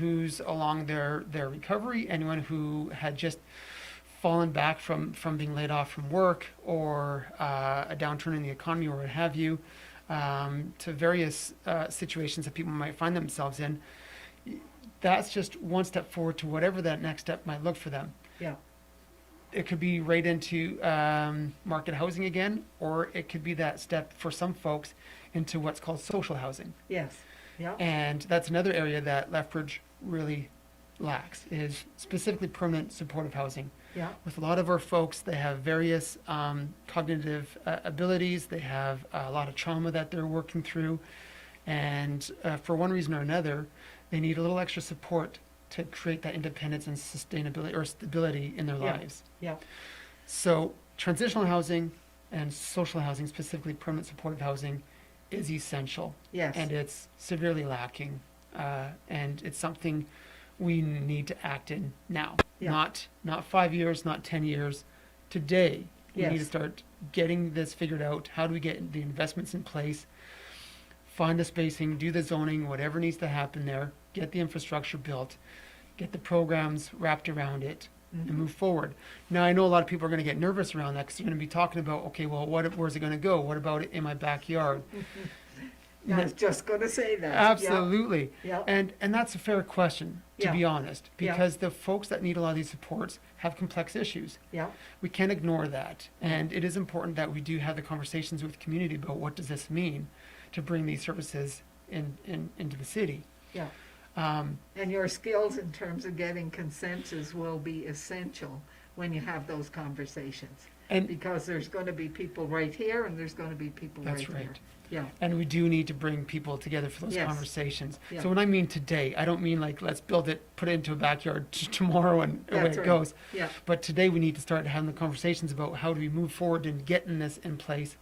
who's along their recovery, anyone who had just fallen back from being laid off from work or a downturn in the economy or what have you, to various situations that people might find themselves in. That's just one step forward to whatever that next step might look for them. Yeah. It could be right into market housing again, or it could be that step for some folks into what's called social housing. Yes. Yeah. And that's another area that Lethbridge really lacks, is specifically permanent supportive housing. Yeah. With a lot of our folks, they have various cognitive abilities, they have a lot of trauma that they're working through, and for one reason or another, they need a little extra support to create that independence and sustainability or stability in their Yeah. lives. Yeah. So transitional housing and social housing, specifically permanent supportive housing, is essential. Yes. And it's severely lacking. And it's something we need to act in now. Yeah. Not 5 years, not 10 years. Today, we need to Yes. start getting this figured out. How do we get the investments in place? Find the spacing, do the zoning, whatever needs to happen there, get the infrastructure built, get the programs wrapped around it, and move forward. Now, I know a lot of people are going to get nervous around that because they're going to be talking about, okay, well, where's it going to go? What about it in my backyard? I was just going to say that. Absolutely. Yeah. And that's a fair question, to Yeah. be honest, Yeah. because the folks that need a lot of these supports have complex issues. Yeah. We can't ignore that. And it is important that we do have the conversations with the community about what does this mean to bring these services into the city. Yeah. Um, And your skills in terms of getting consensus will be essential when you have those conversations. and Because there's going to be people right here and there's going to be people right That's here. right. Yeah. and we do need to bring people together for those Yes. conversations. Yeah. So when I mean today, I don't mean like let's build it, put it into a backyard tomorrow and away That's it right. goes. Yeah. But today we need to start having the conversations about how do we move forward and getting this in place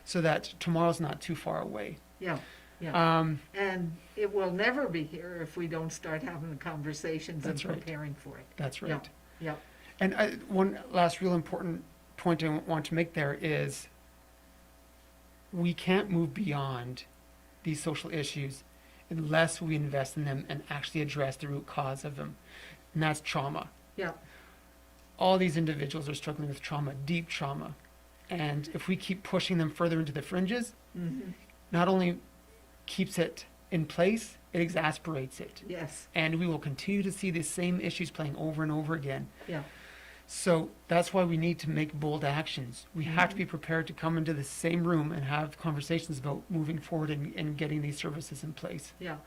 so that tomorrow's not too far away. Yeah. Yeah. Um, And it will never be here if we don't start having the conversations and That's right. preparing for it. that's Yeah. right. Yeah. And one last real important point I want to make there is we can't move beyond these social issues unless we invest in them and actually address the root cause of them. And that's trauma. Yeah. All these individuals are struggling with trauma, deep trauma. And if we keep pushing them further into the fringes, Mm-hmm. not only keeps it in place, it exasperates it. Yes. And we will continue to see the same issues playing over and over again. Yeah. So that's why we need to make bold actions. We have to Mhm. be prepared to come into the same room and have conversations about moving forward and getting these services in place. Yeah.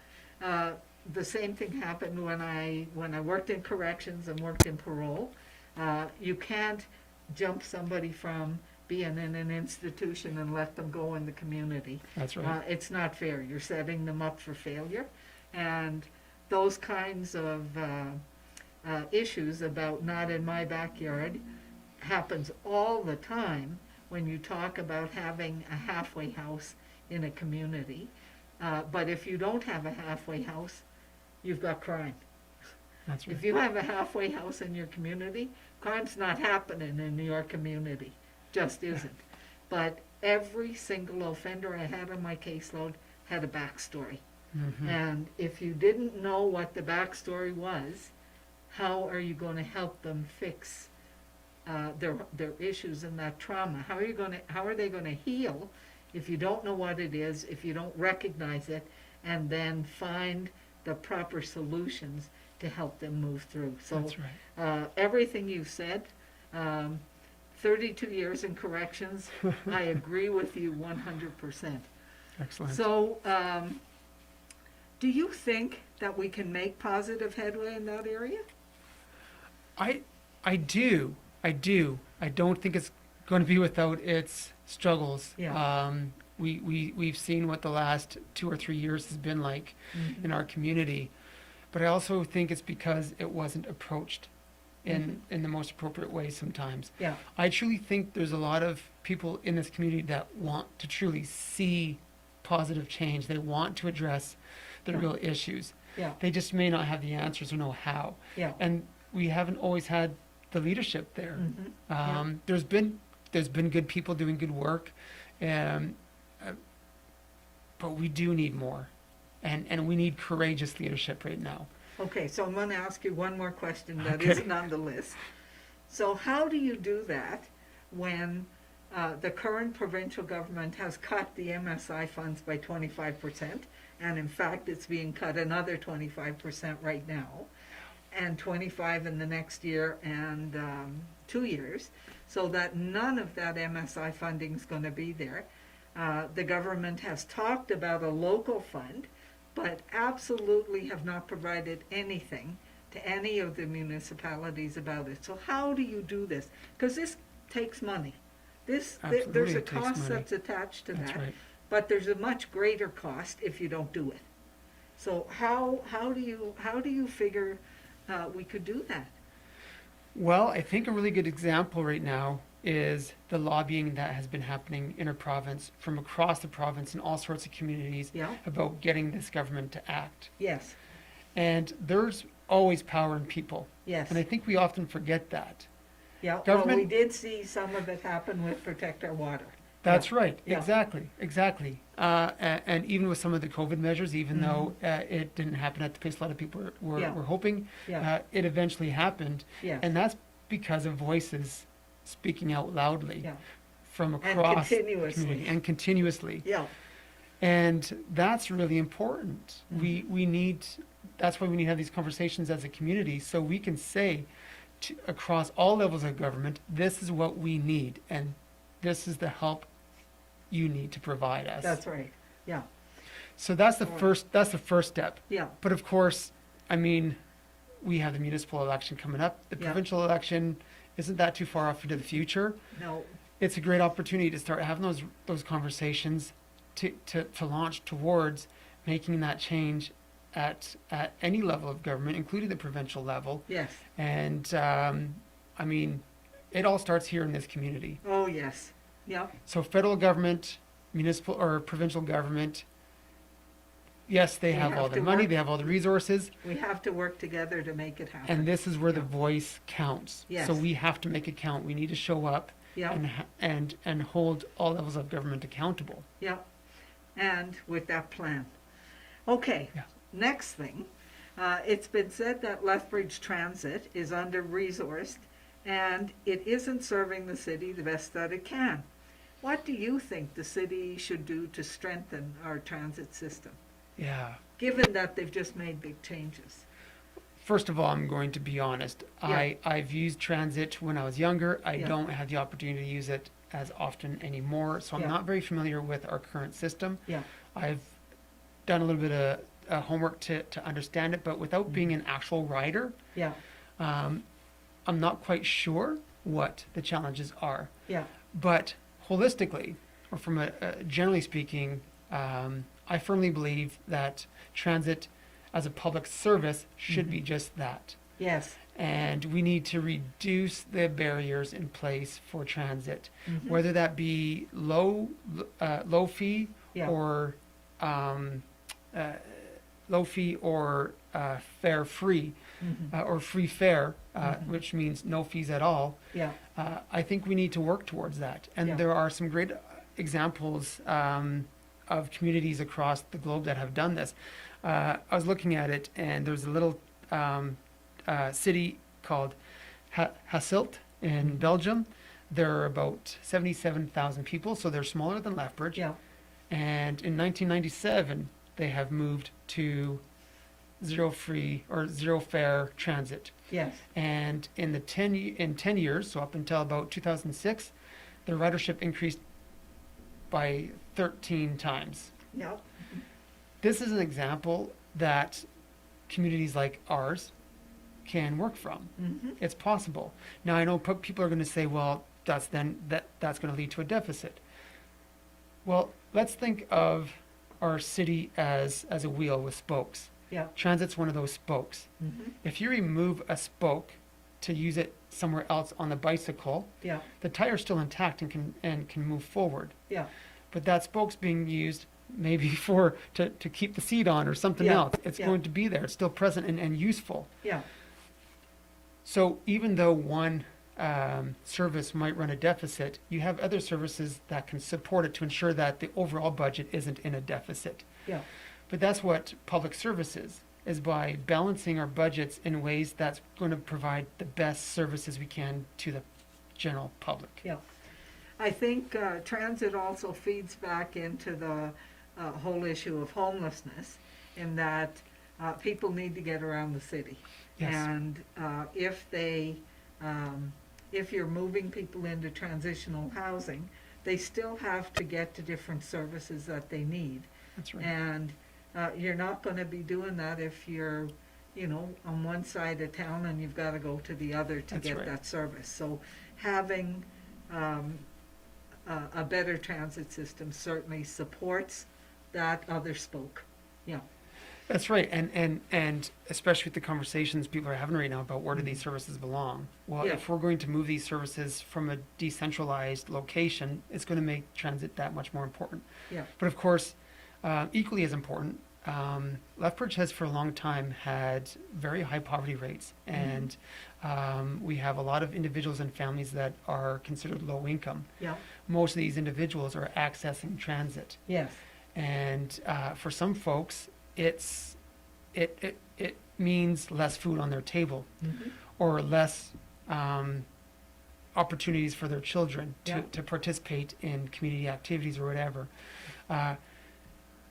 The same thing happened when I worked in corrections and worked in parole. You can't jump somebody from being in an institution and let them go in the community. That's right. It's not fair. You're setting them up for failure. And those kinds of issues about not in my backyard happens all the time when you talk about having a halfway house in a community. But if you don't have a halfway house, you've got crime. That's right. If you have a halfway house in your community, crime's not happening in your community. Just isn't. But every single offender I had on my caseload had a backstory. Mhm. And if you didn't know what the backstory was, how are you going to help them fix their issues and that trauma? How are they going to heal if you don't know what it is, if you don't recognize it, and then find the proper solutions to help them move through? So That's right. everything you've said, 32 years in corrections, I agree with you 100%. Excellent. So, do you think that we can make positive headway in that area? I do. I don't think it's going to be without its struggles. Yeah. We've seen what the last 2 or 3 years has been like Mhm. in our community, but I also think it's because it wasn't approached in the most appropriate way sometimes. Yeah. I truly think there's a lot of people in this community that want to truly see positive change. They want to address the Yeah. real issues. Yeah. They just may not have the answers or know how. Yeah. And we haven't always had the leadership there. Mhm. Yeah. There's been good people doing good work, um, uh, but we do need more, and we need courageous leadership right now. Okay, so I'm gonna ask you one more question that Okay. isn't on the list. So how do you do that when the current provincial government has cut the MSI funds by 25%, and in fact, it's being cut another 25% right now, and 25 in the next year and 2 years, so that none of that MSI funding is going to be there. The government has talked about a local fund, but absolutely have not provided anything to any of the municipalities about it. So how do you do this? Because this takes money. There's Absolutely, a it takes cost money. that's attached to That's that, right. but there's a much greater cost if you don't do it. So how do you figure we could do that? Well, I think a really good example right now is the lobbying that has been happening in our province from across the province in all sorts of communities Yeah. about getting this government to act. Yes. And there's always power in people. Yes. And I think we often forget that. Yeah. Well, government- we did see some of it happen with Protect Our Water. That's right. Yeah. Exactly. And even with some of the COVID measures, even though it didn't happen at the pace a lot of people were Yeah. hoping, Yeah. it eventually happened. Yes. And that's because of voices speaking out loudly Yeah. from And across the continuously. community and continuously. Yeah. And that's really important. Mm-hmm. We need, that's why we need to have these conversations as a community, so we can say across all levels of government, this is what we need, and this is the help you need to provide us. That's right. Yeah. So that's the Right. first step. Yeah. But of course, I mean, we have the municipal election coming up. The Yeah. provincial election isn't that too far off into the future. No. It's a great opportunity to start having those conversations to launch towards making that change at any level of government, including the provincial level. Yes. And I mean, it all starts here in this community. Oh, yes. Yeah. So federal government, municipal or provincial government, yes, they have all have the to money, work- they have all the resources, We have to work together to make it happen. and this is where the Yeah. voice counts. Yes. So we have to make it count. We need to show up Yeah. and hold all levels of government accountable. Yeah. And with that plan. Okay. Yeah. Next thing, it's been said that Lethbridge Transit is under-resourced and it isn't serving the city the best that it can. What do you think the city should do to strengthen our transit system, Yeah. given that they've just made big changes? First of all, I'm going to be honest. Yeah. I've used transit when I was younger. I Yeah. don't have the opportunity to use it as often anymore, so I'm Yeah. not very familiar with our current system. Yeah. I've done a little bit of homework to understand it, but without being an actual rider, Yeah. I'm not quite sure what the challenges are. Yeah. But holistically, or from a generally speaking, I firmly believe that transit as a public service should be just that. Yes. And we need to reduce the barriers in place for transit, Mhm. whether that be low fee Yeah. or low fee or fare free Mhm. or free fare, which means no fees at all. Yeah. I think we need to work towards that. And Yeah. there are some great examples of communities across the globe that have done this. I was looking at it, and there's a little city called Hasselt in Belgium. There are about 77,000 people, so they're smaller than Lethbridge. Yeah. And in 1997, they have moved to zero fare transit. Yes. And in 10 years, so up until about 2006, the ridership increased by 13 times. Yeah. This is an example that communities like ours can work from. Mm-hmm. It's possible. Now I know people are going to say, well, that's going to lead to a deficit. Well, let's think of our city as a wheel with spokes. Yeah. Transit's one of those spokes. Mm-hmm. If you remove a spoke to use it somewhere else on the bicycle, Yeah. the tire's still intact and can move forward. Yeah. But that spoke's being used maybe to keep the seat on or something Yeah, else. It's yeah. going to be there. It's still present and useful. Yeah. So even though one service might run a deficit, you have other services that can support it to ensure that the overall budget isn't in a deficit. Yeah. But that's what public service is. is by balancing our budgets in ways that's going to provide the best services we can to the general public. Yeah. I think transit also feeds back into the whole issue of homelessness, in that people need to get around the city. Yes. And if you're moving people into transitional housing, they still have to get to different services that they need. That's right. And you're not going to be doing that if you're, on one side of town and you've got to go to the other to That's get right. that service. So having a better transit system certainly supports that other spoke. Yeah. That's right, and especially with the conversations people are having right now about where do these services belong. Well, Yeah. if we're going to move these services from a decentralized location, it's going to make transit that much more important. Yeah. But of course, equally as important, Lethbridge has for a long time had very high poverty rates, and we have a lot of individuals and families that are considered low income. Yeah. Most of these individuals are accessing transit, Yes. and for some folks, it means less food on their table, Mhm. or less opportunities for their children Yeah. to participate in community activities or whatever.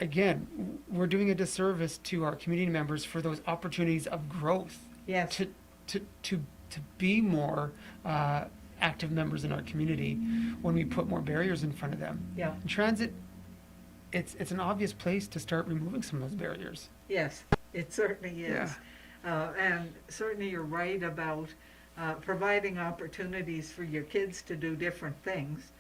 Again, we're doing a disservice to our community members for those opportunities of growth, Yes. to be more active members in our community when we put more barriers in front of them. Yeah. And transit, it's an obvious place to start removing some of those barriers. Yes, it certainly is. And certainly you're right about providing opportunities for your kids to do different things.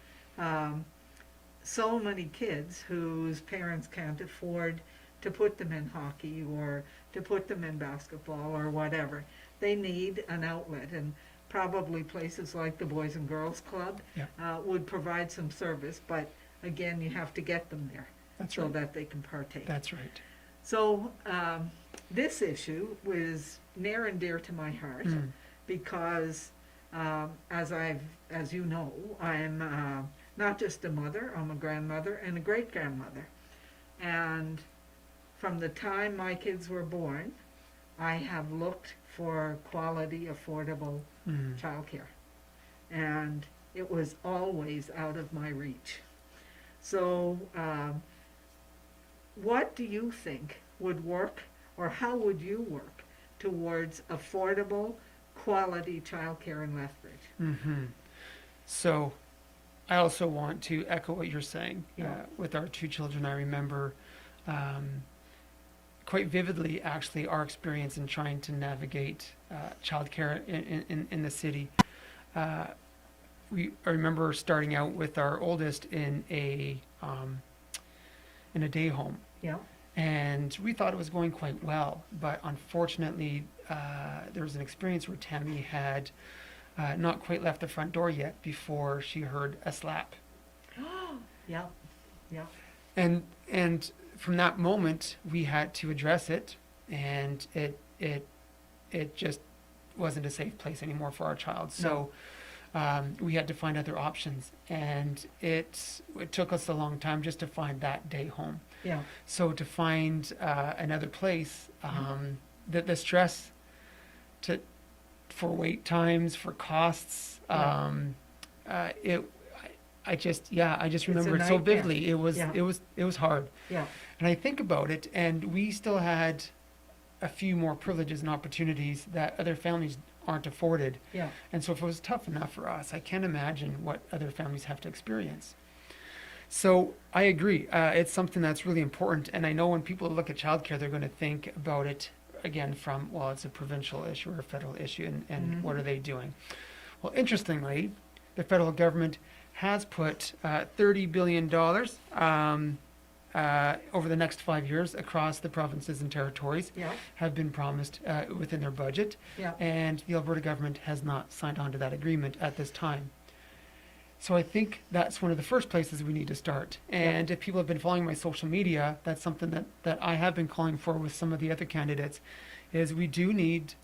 So many kids whose parents can't afford to put them in hockey or to put them in basketball or whatever. They need an outlet, and probably places like the Boys and Girls Club would provide some service, but again, you have to get them there. That's so right. that they can partake. That's right. So this issue was near and dear to my heart because, as you know, I'm not just a mother, I'm a grandmother and a great-grandmother. And from the time my kids were born, I have looked for quality, affordable childcare. And it was always out of my reach. So what do you think would work, or how would you work towards affordable, quality childcare in Lethbridge? So I also want to echo what you're saying. Yeah. With our two children, I remember quite vividly, actually, our experience in trying to navigate childcare in the city. I remember starting out with our oldest in a day home. Yeah. And we thought it was going quite well, but unfortunately, there was an experience where Tammy had not quite left the front door yet before she heard a slap. Yeah. Yeah. And from that moment, we had to address it, and it just wasn't a safe place anymore for our child. So we had to find other options, and it took us a long time just to find that day home. Yeah. So to find another place, the stress for wait times, for costs, I just remember it so nightmare. vividly. It was hard. Yeah. And I think about it, and we still had a few more privileges and opportunities that other families aren't afforded. Yeah. And so if it was tough enough for us, I can't imagine what other families have to experience. So I agree. It's something that's really important. And I know when people look at childcare, they're going to think about it, again, from, well, it's a provincial issue or a federal issue, and what are they doing? Well, interestingly, the federal government has put $30 billion over the next 5 years across the provinces and territories, Yeah. have been promised within their budget. Yeah. And the Alberta government has not signed on to that agreement at this time. So I think that's one of the first places we need to start. And if people have been following my social media, that's something that I have been calling for with some of the other candidates, is we do need,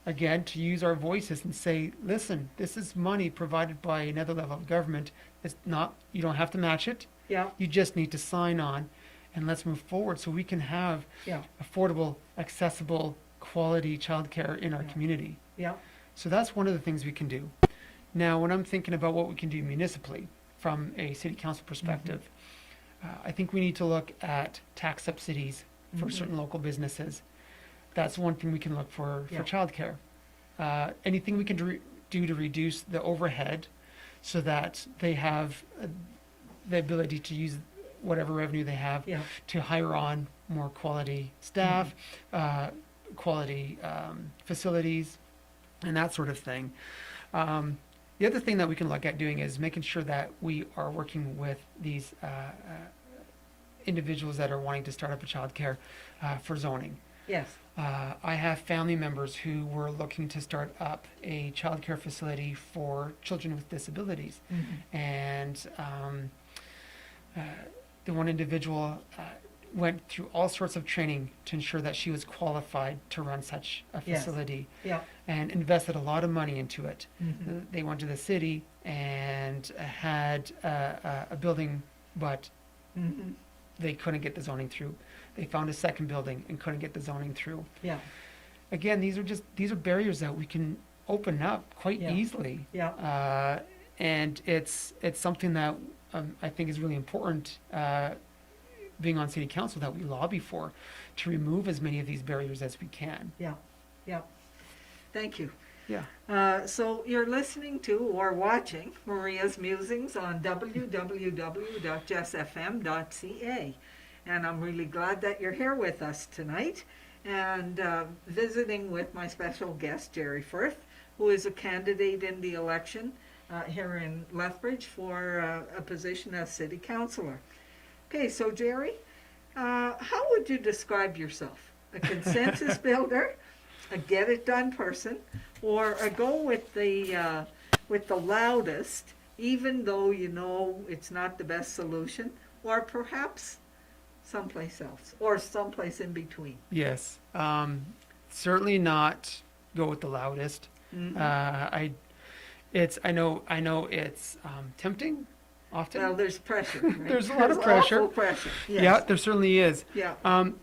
again, to use our voices and say, listen, this is money provided by another level of government. It's not, you don't have to match it. Yeah. You just need to sign on and let's move forward so we can have Yeah, affordable, accessible, quality childcare in our Yeah. community. yeah, So that's one of the things we can do. Now, when I'm thinking about what we can do municipally from a city council perspective, I think we need to look at tax subsidies for Mhm. certain local businesses. That's one thing we can look for Yeah. childcare. Anything we can do to reduce the overhead so that they have the ability to use whatever revenue they have yeah, to hire on more quality staff, quality facilities, and that sort of thing. The other thing that we can look at doing is making sure that we are working with these individuals that are wanting to start up a childcare for zoning. yes, I have family members who were looking to start up a childcare facility for children with disabilities, and the one individual went through all sorts of training to ensure that she was qualified to run such a Yes. facility, yeah, and invested a lot of money into it. mhm, They went to the city and had a building, but mhm, they couldn't get the zoning through. They found a second building and couldn't get the zoning through. yeah, Again, these are barriers that we can open up quite Yeah. easily, yeah, and it's something that I think is really important. Being on city council, that we lobby for, to remove as many of these barriers as we can. yeah, yeah. Thank you. Yeah. So you're listening to or watching Maria's Musings on www.jessfm.ca. And I'm really glad that you're here with us tonight and visiting with my special guest, Jerry Firth, who is a candidate in the election here in Lethbridge for a position as city councillor. Okay, so Jerry, how would you describe yourself? A consensus builder, a get-it-done person, or a go with the loudest, even though you know it's not the best solution, or perhaps someplace else, or someplace in between? Yes. Certainly not go with the loudest. Mhm. I know it's tempting often. Well, there's pressure, right? There's a lot of pressure. Awful pressure, yes. Yeah, there certainly is. Yeah,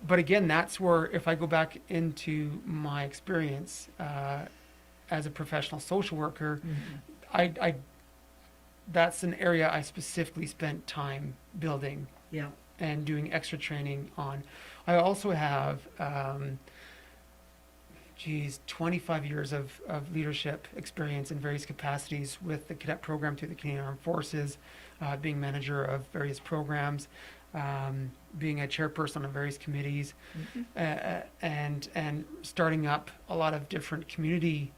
But again, that's where, if I go back into my experience as a professional social worker, mhm, I that's an area I specifically spent time building yeah, and doing extra training on. I also have, 25 years of leadership experience in various capacities with the cadet program through the Canadian Armed Forces, being manager of various programs, being a chairperson of various committees, mhm, and starting up a lot of different community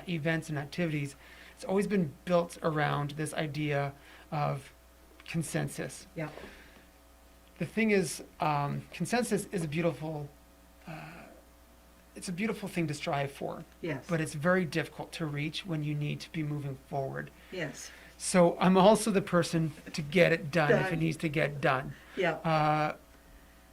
events and activities. It's always been built around this idea of consensus. yeah, The thing is, consensus is a beautiful, it's a beautiful thing to strive for, yes, but it's very difficult to reach when you need to be moving forward. yes, So I'm also the person to get it done if it Done. needs to get done. yeah,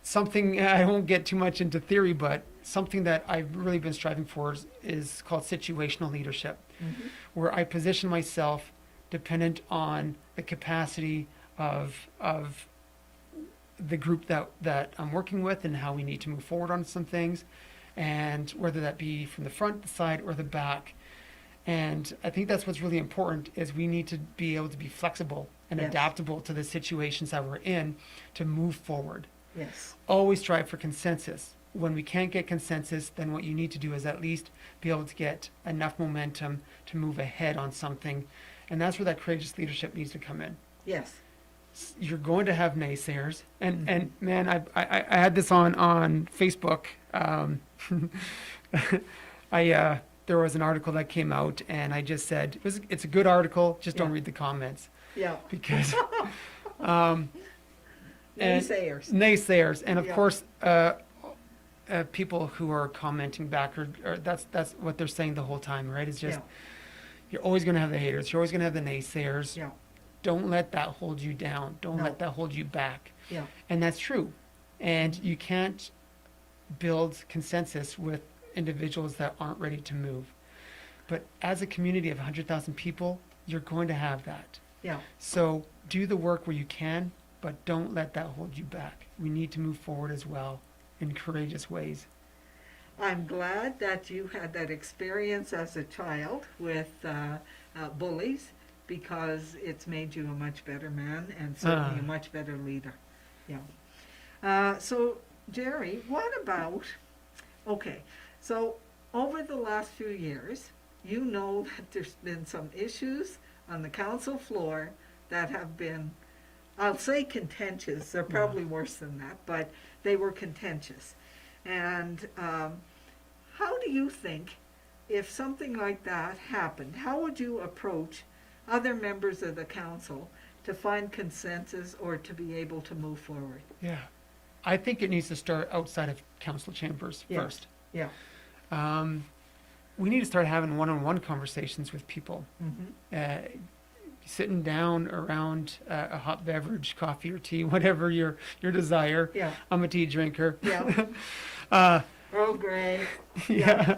Something, I won't get too much into theory, but something that I've really been striving for is called situational leadership, mhm, where I position myself dependent on the capacity of the group that I'm working with and how we need to move forward on some things, and whether that be from the front, the side, or the back. And I think that's what's really important, is we need to be able to be flexible and Yes. adaptable to the situations that we're in to move forward. yes, Always strive for consensus. When we can't get consensus, then what you need to do is at least be able to get enough momentum to move ahead on something. And that's where that courageous leadership needs to come in. yes, You're going to have naysayers, and Mhm. man, I had this on Facebook. There was an article that came out, and I just said it's a good article, just don't Yeah. read the comments, yeah. because and Naysayers. and of Yeah. course people who are commenting back, or that's what they're saying the whole time, right? It's just, Yeah, you're always going to have the haters, you're always going to have the naysayers. yeah, Don't let that hold you down, don't No. let that hold you back. yeah, And that's true. And you can't build consensus with individuals that aren't ready to move. But as a community of 100,000 people, you're going to have that. yeah, So do the work where you can, but don't let that hold you back. We need to move forward as well in courageous ways. I'm glad that you had that experience as a child with bullies, because it's made you a much better man and certainly a much better leader. Yeah. So, Jerry, what about, okay, so over the last few years, you know that there's been some issues on the council floor that have been, I'll say contentious, they're probably worse than that, but they were contentious. And how do you think, if something like that happened, how would you approach other members of the council to find consensus or to be able to move forward? Yeah. I think it needs to start outside of council chambers Yes. first. Yeah. We need to start having one-on-one conversations with people. Mm-hmm. Sitting down around a hot beverage, coffee or tea, whatever your desire. Yeah. I'm a tea drinker. Yeah. Earl Grey. Yeah.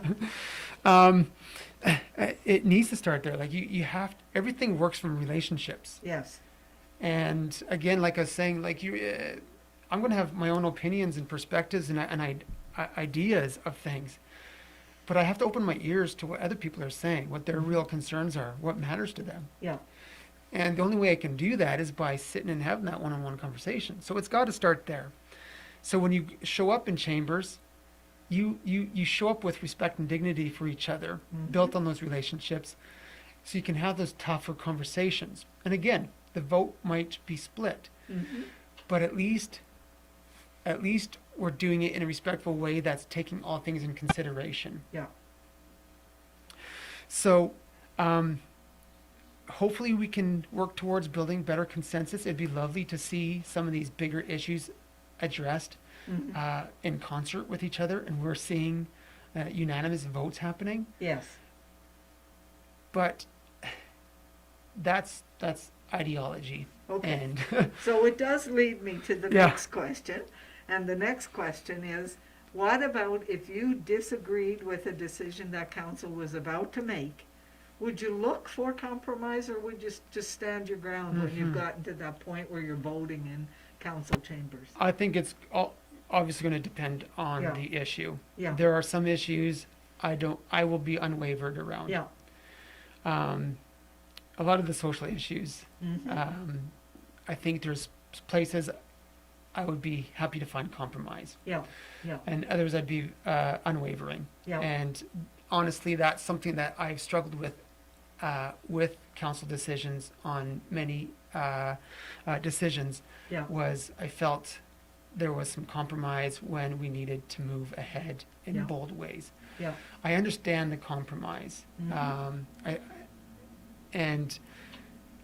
It needs to start there. Like you have, everything works from relationships. Yes. And again, like I was saying, like I'm going to have my own opinions and perspectives and ideas of things, but I have to open my ears to what other people are saying, what their real concerns are, what matters to them. Yeah. And the only way I can do that is by sitting and having that one-on-one conversation. So it's got to start there. So when you show up in chambers, you show up with respect and dignity for each other, Mhm. built on those relationships, so you can have those tougher conversations. And again, the vote might be split, Mm-hmm. but at least we're doing it in a respectful way that's taking all things in consideration. Yeah. So hopefully we can work towards building better consensus. It'd be lovely to see some of these bigger issues addressed Mm-hmm. in concert with each other, and we're seeing unanimous votes happening. Yes. But that's ideology. Okay. And So it does lead me to the Yeah. next question. And the next question is, what about if you disagreed with a decision that council was about to make? Would you look for compromise, or would you just stand your ground when you've Mhm. gotten to that point where you're voting in council chambers? I think it's obviously going to depend on Yeah. the issue. Yeah. There are some issues I will be unwavered around. Yeah. A lot of the social issues, Mm-hmm. I think there's places I would be happy to find compromise, Yeah. Yeah. and others I'd be unwavering. Yeah. And honestly, that's something that I've struggled with council decisions on many decisions. Yeah. Was I felt there was some compromise when we needed to move ahead in Yeah. bold ways. Yeah. I understand the compromise, Mhm. and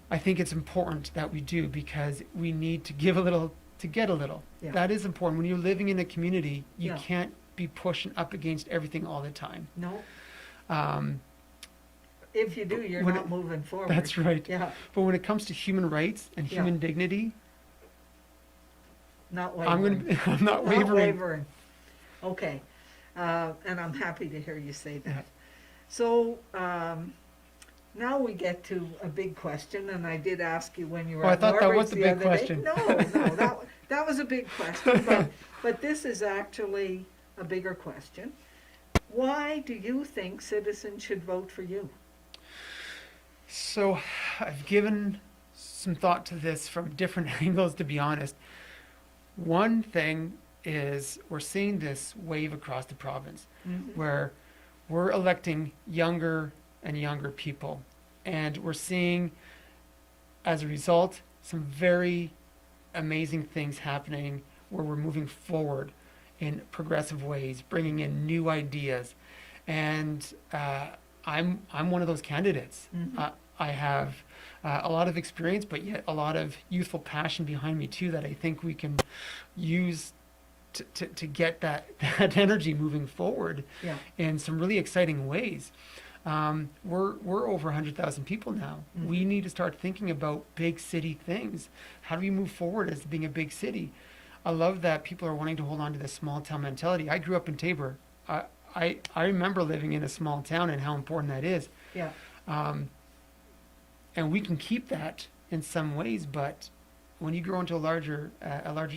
I think it's important that we do, because we need to give a little to get a little. Yeah. That is important. When you're living in a community, you Yeah. can't be pushing up against everything all the time. No. Um, If you do, you're When not moving forward. that's right. Yeah. But when it comes to human rights and Yeah. human dignity, Not I'm wavering. I'm not Not wavering. wavering. Okay. And I'm happy to hear you say that. So, now we get to a big question, and I did ask you when you were Oh, I at thought that Norbert's was the the big other question. day. No, that was a big question, but this is actually a bigger question. Why do you think citizens should vote for you? So I've given some thought to this from different angles, to be honest. One thing is we're seeing this wave across the province Mhm. where we're electing younger and younger people. And we're seeing, as a result, some very amazing things happening where we're moving forward in progressive ways, bringing in new ideas. And I'm one of those candidates. Mhm. I have a lot of experience, but yet a lot of youthful passion behind me too, that I think we can use to get that energy moving forward Yeah. in some really exciting ways. We're over 100,000 people now. Mhm. We need to start thinking about big city things. How do we move forward as being a big city? I love that people are wanting to hold on to this small town mentality. I grew up in Tabor. I remember living in a small town and how important that is. Yeah. And we can keep that in some ways, but when you grow into a larger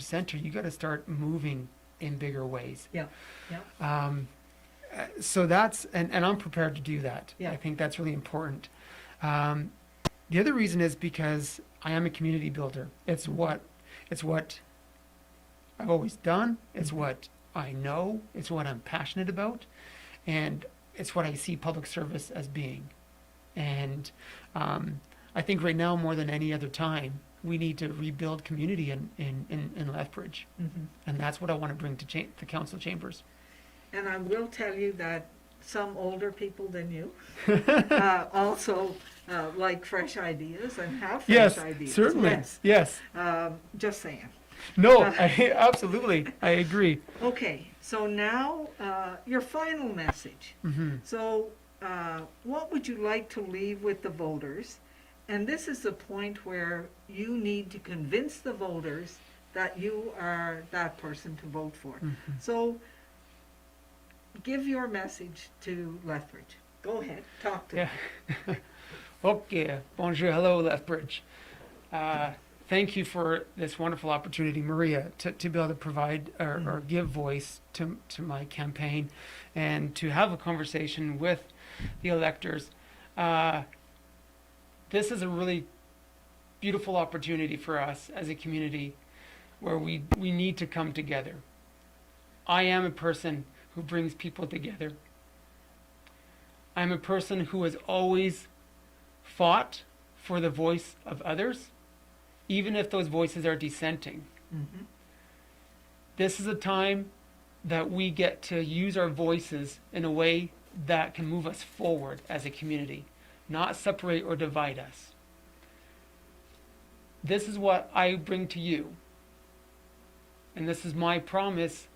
center, you got to start moving in bigger ways. Yeah, yeah. So that's, and I'm prepared to do that. Yeah. I think that's really important. The other reason is because I am a community builder. It's what I've always done. It's what I know. It's what I'm passionate about, and it's what I see public service as being. And I think right now more than any other time, we need to rebuild community in Lethbridge, and that's what I want to bring to the council chambers. And I will tell you that some older people than you also like fresh ideas and have fresh Yes, ideas. certainly. Yes. Just saying. No, absolutely. I agree. Okay, so now your final message. So what would you like to leave with the voters? And this is the point where you need to convince the voters that you are that person to vote for. So give your message to Lethbridge. Go ahead, talk to them. Okay. Bonjour. Hello, Lethbridge. Thank you for this wonderful opportunity, Maria, to be able to provide or give voice to my campaign and to have a conversation with the electors. This is a really beautiful opportunity for us as a community where we need to come together. I am a person who brings people together. I'm a person who has always fought for the voice of others, even if those voices are dissenting. This is a time that we get to use our voices in a way that can move us forward as a community, not separate or divide us. This is what I bring to you. And this is my promise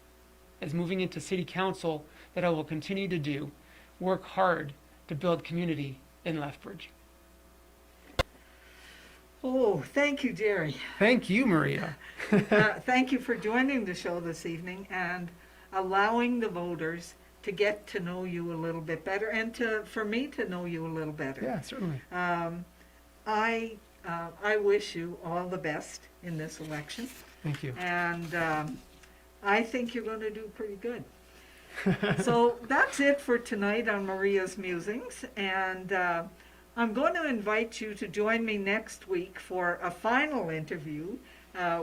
as moving into city council that I will continue to do, work hard to build community in Lethbridge. Oh, thank you, Jerry. Thank you, Maria. Thank you for joining the show this evening and allowing the voters to get to know you a little bit better and for me to know you a little better. Yeah, certainly. I wish you all the best in this election. Thank you. And I think you're going to do pretty good. So that's it for tonight on Maria's Musings. And I'm going to invite you to join me next week for a final interview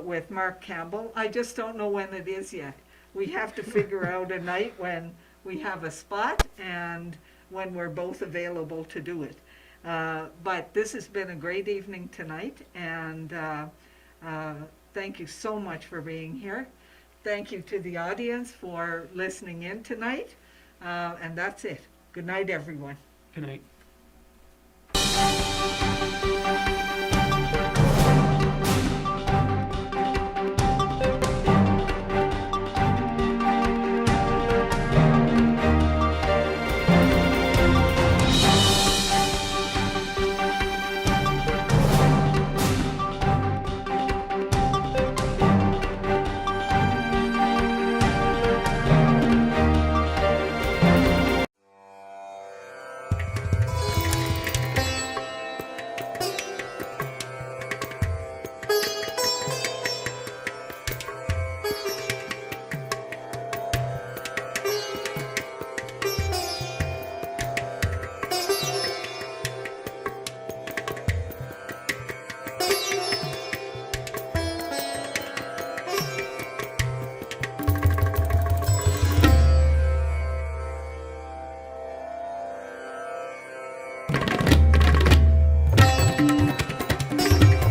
with Mark Campbell. I just don't know when it is yet. We have to figure out a night when we have a spot and when we're both available to do it. But this has been a great evening tonight, and thank you so much for being here. Thank you to the audience for listening in tonight, and that's it. Good night, everyone. Good night.